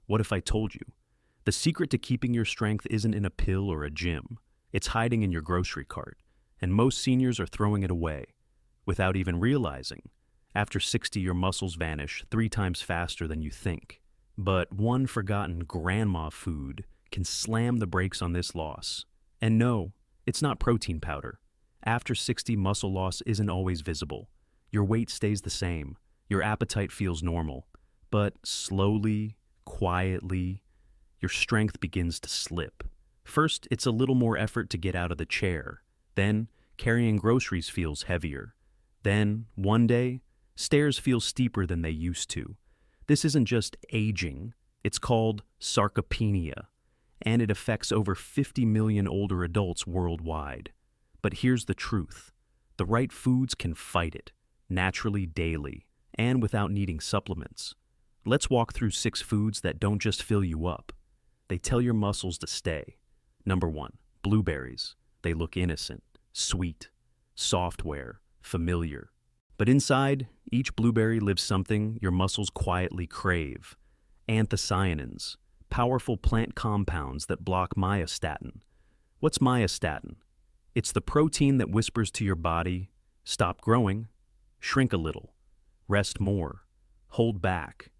What if I told you? The secret to keeping your strength isn't in a pill or a gym. It's hiding in your grocery cart, and most seniors are throwing it away without even realizing. After 60, your muscles vanish 3 times faster than you think. But one forgotten grandma food can slam the brakes on this loss. And no, it's not protein powder. After 60, muscle loss isn't always visible. Your weight stays the same. Your appetite feels normal. But slowly, quietly, your strength begins to slip. First, it's a little more effort to get out of the chair. Then, carrying groceries feels heavier. Then, one day, stairs feel steeper than they used to. This isn't just aging, it's called sarcopenia, and it affects over 50 million older adults worldwide. But here's the truth. The right foods can fight it, naturally daily, and without needing supplements. Let's walk through 6 foods that don't just fill you up. They tell your muscles to stay. Number 1, blueberries. They look innocent, sweet, software, familiar. But inside, each blueberry lives something your muscles quietly crave. Anthocyanins, powerful plant compounds that block myostatin. What's myostatin? It's the protein that whispers to your body, stop growing, shrink a little, rest more, hold back.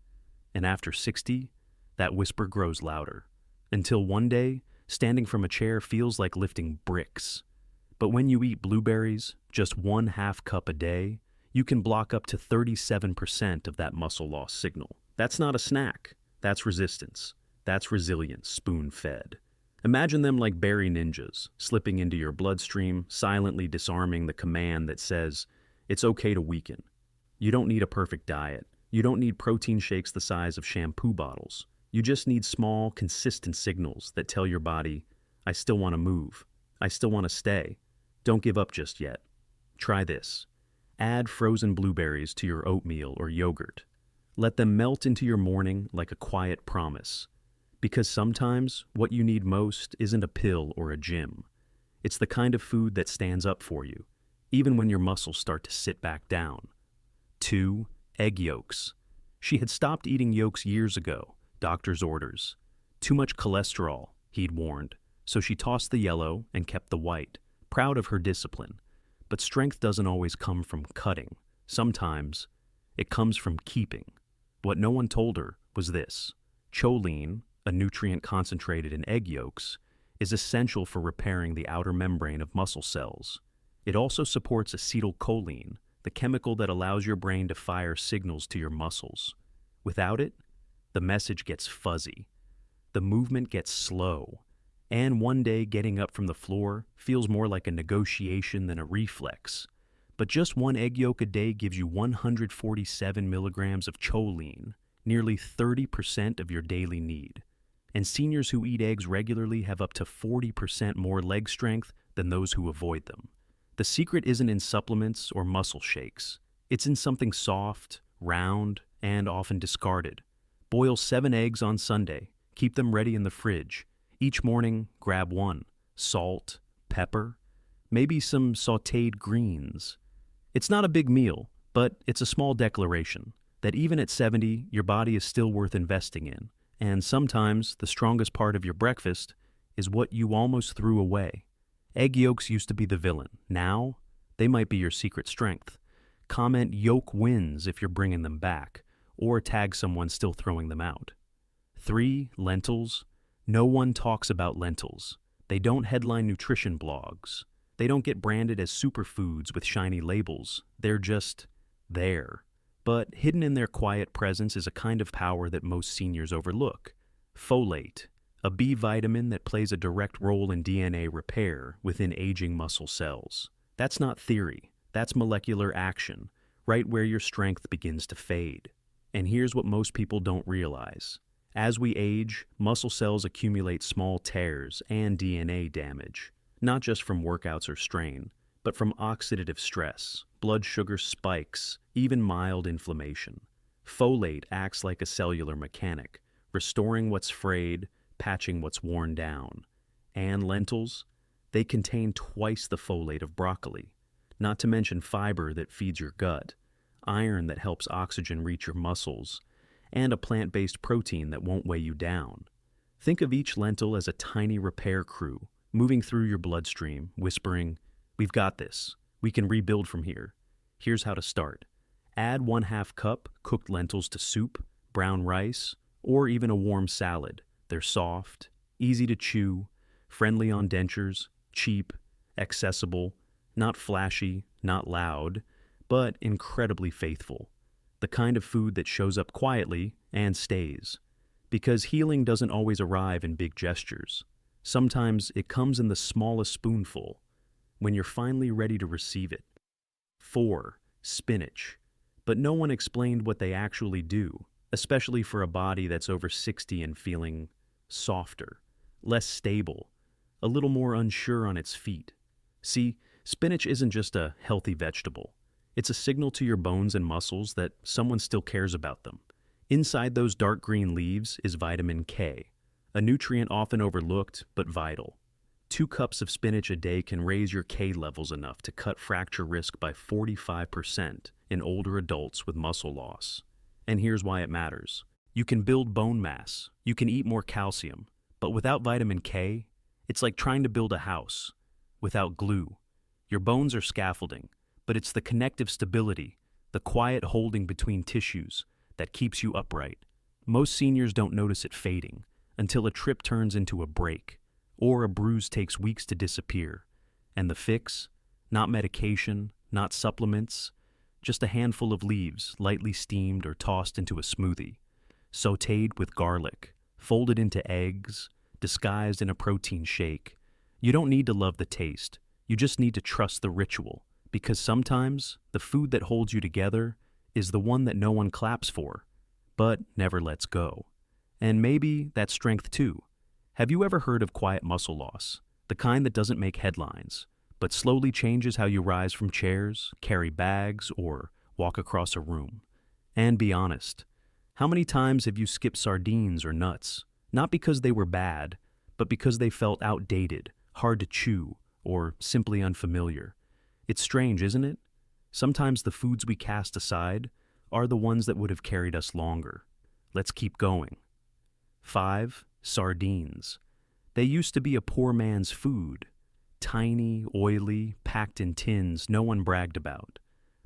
And after 60, that whisper grows louder. Until one day, standing from a chair feels like lifting bricks. But when you eat blueberries, just 1/2 cup a day, you can block up to 37% of that muscle loss signal. That's not a snack. That's resistance. That's resilience, spoon-fed. Imagine them like berry ninjas, slipping into your bloodstream, silently disarming the command that says, it's okay to weaken. You don't need a perfect diet. You don't need protein shakes the size of shampoo bottles. You just need small, consistent signals that tell your body, I still want to move. I still want to stay. Don't give up just yet. Try this. Add frozen blueberries to your oatmeal or yogurt. Let them melt into your morning like a quiet promise. Because sometimes what you need most isn't a pill or a gym. It's the kind of food that stands up for you, even when your muscles start to sit back down. 2, egg yolks. She had stopped eating yolks years ago, doctor's orders. Too much cholesterol, he'd warned, so she tossed the yellow and kept the white, proud of her discipline. But strength doesn't always come from cutting. Sometimes it comes from keeping. What no one told her was this. Choline, a nutrient concentrated in egg yolks, is essential for repairing the outer membrane of muscle cells. It also supports acetylcholine, the chemical that allows your brain to fire signals to your muscles. Without it, the message gets fuzzy. The movement gets slow. And one day getting up from the floor feels more like a negotiation than a reflex. But just 1 egg yolk a day gives you 147 milligrams of choline, nearly 30% of your daily need. And seniors who eat eggs regularly have up to 40% more leg strength than those who avoid them. The secret isn't in supplements or muscle shakes. It's in something soft, round, and often discarded. Boil 7 eggs on Sunday. Keep them ready in the fridge. Each morning, grab 1. Salt, pepper, maybe some sautéed greens. It's not a big meal, but it's a small declaration that even at 70, your body is still worth investing in. And sometimes the strongest part of your breakfast is what you almost threw away. Egg yolks used to be the villain. Now, they might be your secret strength. Comment yolk wins if you're bringing them back, or tag someone still throwing them out. 3, lentils. No one talks about lentils. They don't headline nutrition blogs. They don't get branded as superfoods with shiny labels. They're just there. But hidden in their quiet presence is a kind of power that most seniors overlook. Folate, a B vitamin that plays a direct role in DNA repair within aging muscle cells. That's not theory. That's molecular action, right where your strength begins to fade. And here's what most people don't realize. As we age, muscle cells accumulate small tears and DNA damage, not just from workouts or strain, but from oxidative stress, blood sugar spikes, even mild inflammation. Folate acts like a cellular mechanic, restoring what's frayed, patching what's worn down. And lentils? They contain twice the folate of broccoli, not to mention fiber that feeds your gut, iron that helps oxygen reach your muscles, and a plant-based protein that won't weigh you down. Think of each lentil as a tiny repair crew, moving through your bloodstream, whispering, "We've got this. We can rebuild from here. Here's how to start." Add 1/2 cup cooked lentils to soup, brown rice, or even a warm salad. They're soft, easy to chew, friendly on dentures, cheap, accessible, not flashy, not loud, but incredibly faithful. The kind of food that shows up quietly and stays. Because healing doesn't always arrive in big gestures. Sometimes it comes in the smallest spoonful, when you're finally ready to receive it. 4. Spinach. But no one explained what they actually do, especially for a body that's over 60 and feeling softer, less stable, a little more unsure on its feet. See, spinach isn't just a healthy vegetable. It's a signal to your bones and muscles that someone still cares about them. Inside those dark green leaves is vitamin K, a nutrient often overlooked but vital. 2 cups of spinach a day can raise your K levels enough to cut fracture risk by 45% in older adults with muscle loss. And here's why it matters. You can build bone mass, you can eat more calcium, but without vitamin K, it's like trying to build a house without glue. Your bones are scaffolding, but it's the connective stability, the quiet holding between tissues, that keeps you upright. Most seniors don't notice it fading until a trip turns into a break, or a bruise takes weeks to disappear. And the fix? Not medication, not supplements, just a handful of leaves lightly steamed or tossed into a smoothie, sautéed with garlic, folded into eggs, disguised in a protein shake. You don't need to love the taste, you just need to trust the ritual, because sometimes the food that holds you together is the one that no one claps for, but never lets go. And maybe that's strength too. Have you ever heard of quiet muscle loss? The kind that doesn't make headlines, but slowly changes how you rise from chairs, carry bags, or walk across a room. And be honest, how many times have you skipped sardines or nuts? Not because they were bad, but because they felt outdated, hard to chew, or simply unfamiliar. It's strange, isn't it? Sometimes the foods we cast aside are the ones that would have carried us longer. Let's keep going. 5. Sardines. They used to be a poor man's food. Tiny, oily, packed in tins no one bragged about.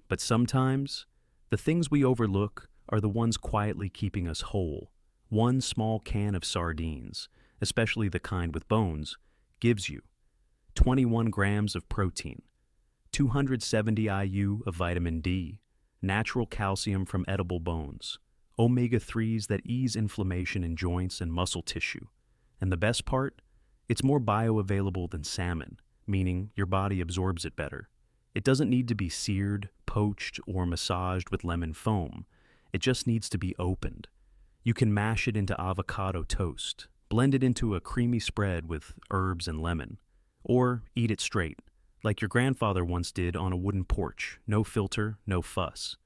But sometimes, the things we overlook are the ones quietly keeping us whole. One small can of sardines, especially the kind with bones, gives you 21 grams of protein, 270 IU of vitamin D, natural calcium from edible bones, omega-3s that ease inflammation in joints and muscle tissue. And the best part? It's more bioavailable than salmon, meaning your body absorbs it better. It doesn't need to be seared, poached, or massaged with lemon foam. It just needs to be opened. You can mash it into avocado toast, blend it into a creamy spread with herbs and lemon, or eat it straight, like your grandfather once did on a wooden porch, no filter, no fuss.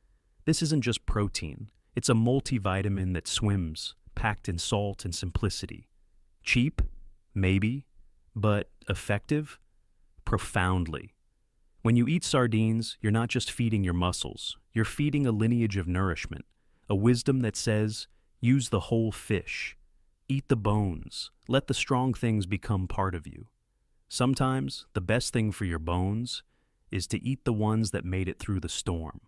This isn't just protein, it's a multivitamin that swims, packed in salt and simplicity. Cheap? Maybe. But effective? Profoundly. When you eat sardines, you're not just feeding your muscles, you're feeding a lineage of nourishment, a wisdom that says, use the whole fish, eat the bones, let the strong things become part of you. Sometimes, the best thing for your bones is to eat the ones that made it through the storm.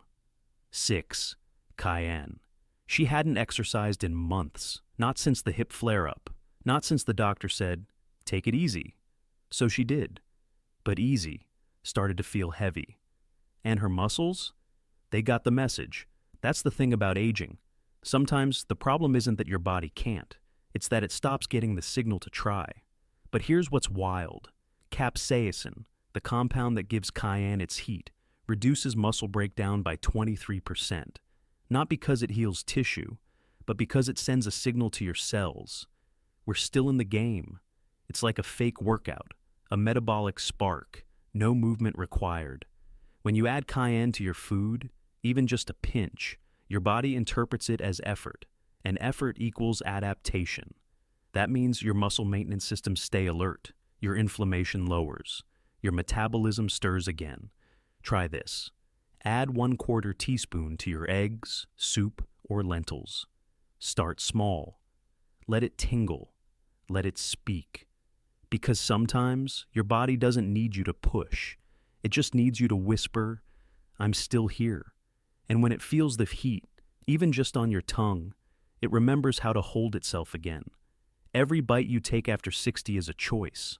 6. Cayenne. She hadn't exercised in months, not since the hip flare-up, not since the doctor said, take it easy. So she did. But easy started to feel heavy. And her muscles? They got the message. That's the thing about aging. Sometimes the problem isn't that your body can't, it's that it stops getting the signal to try. But here's what's wild. Capsaicin, the compound that gives cayenne its heat, reduces muscle breakdown by 23%. Not because it heals tissue, but because it sends a signal to your cells. We're still in the game. It's like a fake workout, a metabolic spark, no movement required. When you add cayenne to your food, even just a pinch, your body interprets it as effort, and effort equals adaptation. That means your muscle maintenance systems stay alert, your inflammation lowers, your metabolism stirs again. Try this. Add 1/4 teaspoon to your eggs, soup, or lentils. Start small. Let it tingle. Let it speak. Because sometimes your body doesn't need you to push. It just needs you to whisper, "I'm still here." And when it feels the heat, even just on your tongue, it remembers how to hold itself again. Every bite you take after 60 is a choice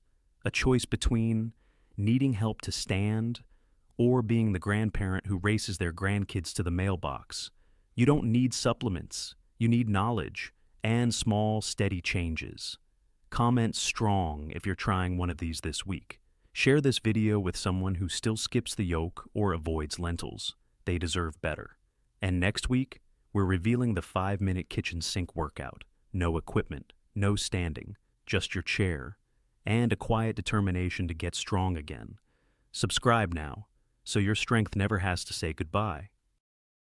between needing help to stand or being the grandparent who races their grandkids to the mailbox. You don't need supplements. You need knowledge and small, steady changes. Comment strong if you're trying one of these this week. Share this video with someone who still skips the yolk or avoids lentils. They deserve better. And next week, we're revealing the 5-minute kitchen sink workout. No equipment, no standing, just your chair, and a quiet determination to get strong again. Subscribe now, so your strength never has to say goodbye.